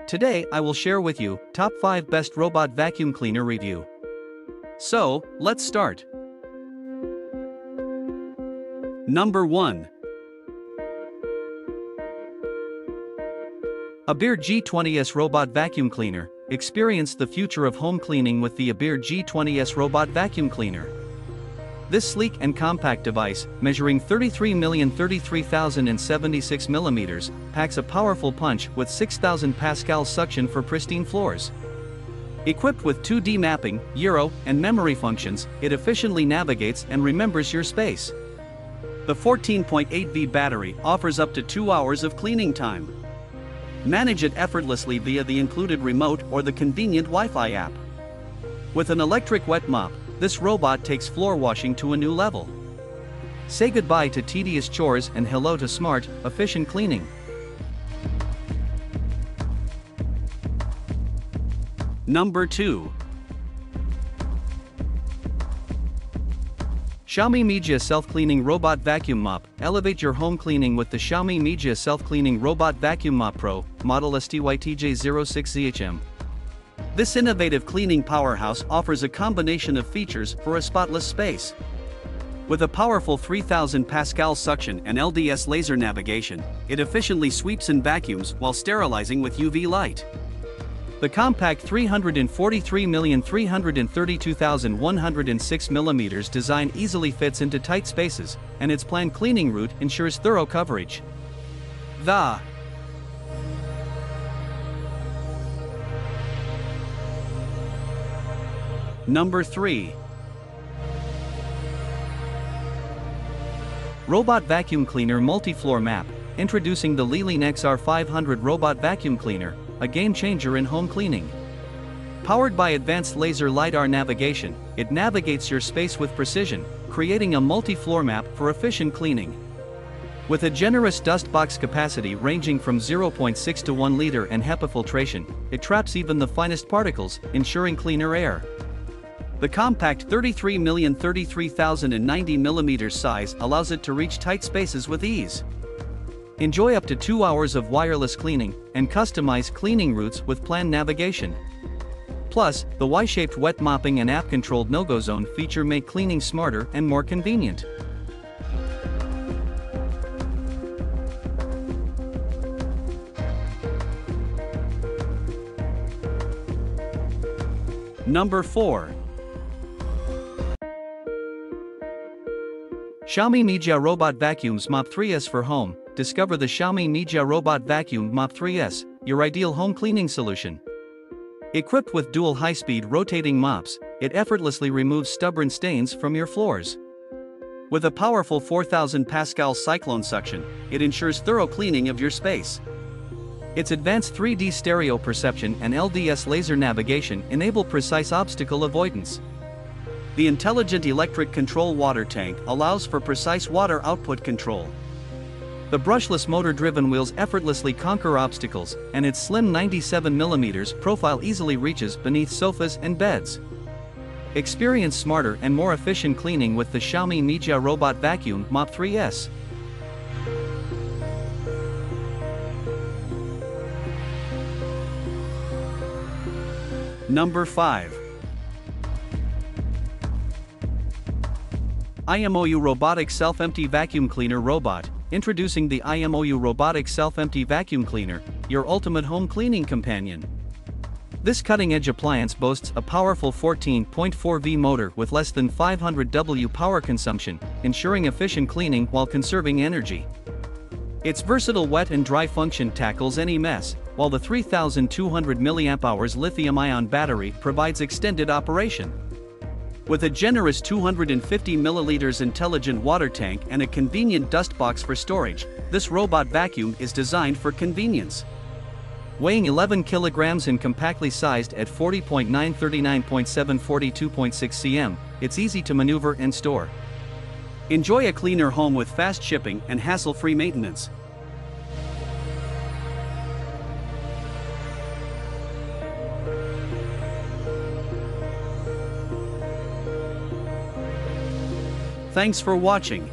Today I will share with you top 5 best robot vacuum cleaner review. So, let's start. Number 1. ABIR G20S Robot Vacuum Cleaner. Experience the future of home cleaning with the ABIR G20S Robot Vacuum Cleaner. This sleek and compact device, measuring 33,033,076 millimeters, packs a powerful punch with 6,000 pascal suction for pristine floors. Equipped with 2D mapping, Euro, and memory functions, it efficiently navigates and remembers your space. The 14.8V battery offers up to 2 hours of cleaning time. Manage it effortlessly via the included remote or the convenient Wi-Fi app. With an electric wet mop, this robot takes floor washing to a new level. Say goodbye to tedious chores and hello to smart, efficient cleaning. Number 2. Xiaomi Mijia Self-Cleaning Robot Vacuum Mop. Elevate your home cleaning with the Xiaomi Mijia Self-Cleaning Robot Vacuum Mop Pro, model STYTJ06ZHM. This innovative cleaning powerhouse offers a combination of features for a spotless space. With a powerful 3000 pascal suction and LDS laser navigation, it efficiently sweeps and vacuums while sterilizing with UV light. The compact 343,332,106 mm design easily fits into tight spaces, and its planned cleaning route ensures thorough coverage. Number 3. Robot Vacuum Cleaner Multi-Floor Map. Introducing the LILIN XR500 Robot Vacuum Cleaner, a game-changer in home cleaning. Powered by advanced laser Lidar navigation, it navigates your space with precision, creating a multi-floor map for efficient cleaning. With a generous dust box capacity ranging from 0.6 to 1 liter and HEPA filtration, it traps even the finest particles, ensuring cleaner air. The compact 33,033,090 mm size allows it to reach tight spaces with ease. Enjoy up to 2 hours of wireless cleaning, and customize cleaning routes with planned navigation. Plus, the Y-shaped wet mopping and app-controlled no-go zone feature make cleaning smarter and more convenient. Number 4. Xiaomi Mijia Robot Vacuums Mop 3S for Home. Discover the Xiaomi Mijia Robot Vacuum Mop 3S, your ideal home cleaning solution. Equipped with dual high-speed rotating mops, it effortlessly removes stubborn stains from your floors. With a powerful 4000 pascal Cyclone suction, it ensures thorough cleaning of your space. Its advanced 3D stereo perception and LDS laser navigation enable precise obstacle avoidance. The intelligent electric control water tank allows for precise water output control. The brushless motor-driven wheels effortlessly conquer obstacles, and its slim 97 mm profile easily reaches beneath sofas and beds. Experience smarter and more efficient cleaning with the Xiaomi Mijia Robot Vacuum Mop 3S. Number 5. IMOU Robotic Self-Empty Vacuum Cleaner Robot. Introducing the IMOU Robotic Self-Empty Vacuum Cleaner, your ultimate home cleaning companion. This cutting-edge appliance boasts a powerful 14.4V motor with less than 500 W power consumption, ensuring efficient cleaning while conserving energy. Its versatile wet and dry function tackles any mess, while the 3200 mAh lithium-ion battery provides extended operation. With a generous 250 milliliters intelligent water tank and a convenient dust box for storage, this robot vacuum is designed for convenience. Weighing 11 kilograms and compactly sized at 40.9, 39.7, 42.6 cm, it's easy to maneuver and store. Enjoy a cleaner home with fast shipping and hassle-free maintenance. Thanks for watching.